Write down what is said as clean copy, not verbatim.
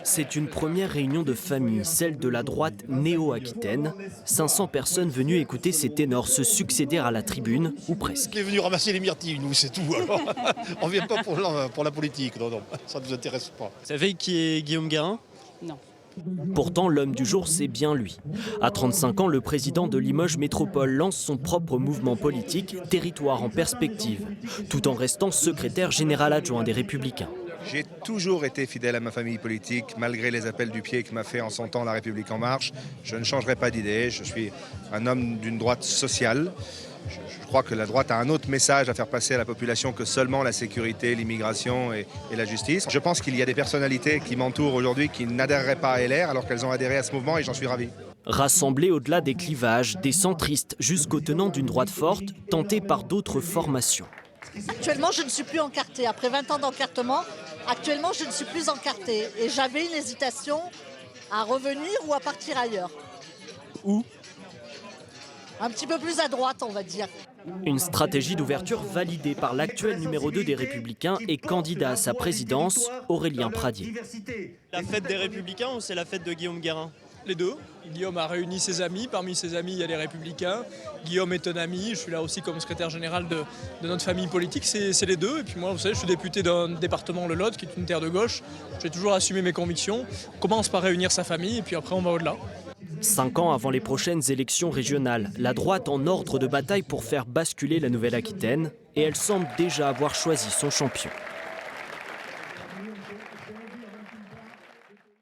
C'est une première réunion de famille, celle de la droite néo-aquitaine. 500 personnes venues écouter ces ténors se succéder à la tribune, ou presque. On est venu ramasser les myrtilles, nous, c'est tout. Alors, on ne vient pas pour la politique, non, ça ne nous intéresse pas. Vous savez qui est Guillaume Guérin? Non. Pourtant, l'homme du jour, c'est bien lui. À 35 ans, le président de Limoges Métropole lance son propre mouvement politique, Territoire en perspective, tout en restant secrétaire général adjoint des Républicains. J'ai toujours été fidèle à ma famille politique, malgré les appels du pied que m'a fait en son temps La République En Marche. Je ne changerai pas d'idée, je suis un homme d'une droite sociale. Je crois que la droite a un autre message à faire passer à la population que seulement la sécurité, l'immigration et la justice. Je pense qu'il y a des personnalités qui m'entourent aujourd'hui qui n'adhéreraient pas à LR alors qu'elles ont adhéré à ce mouvement et j'en suis ravi. Rassemblés au-delà des clivages, des centristes jusqu'aux tenants d'une droite forte, tentés par d'autres formations. Actuellement, je ne suis plus encartée. Après 20 ans d'encartement, actuellement, je ne suis plus encartée. Et j'avais une hésitation à revenir ou à partir ailleurs. Où? Un petit peu plus à droite, on va dire. Une stratégie d'ouverture validée par l'actuel numéro 2 des Républicains et candidat à sa présidence, Aurélien Pradier. La fête des Républicains ou c'est la fête de Guillaume Guérin? Les deux. Guillaume a réuni ses amis. Parmi ses amis, il y a les Républicains. Guillaume est un ami. Je suis là aussi comme secrétaire général de notre famille politique. C'est les deux. Et puis moi, vous savez, je suis député d'un département, le Lot, qui est une terre de gauche. J'ai toujours assumé mes convictions. On commence par réunir sa famille et puis après, on va au-delà. 5 ans avant les prochaines élections régionales, la droite en ordre de bataille pour faire basculer la Nouvelle-Aquitaine. Et elle semble déjà avoir choisi son champion.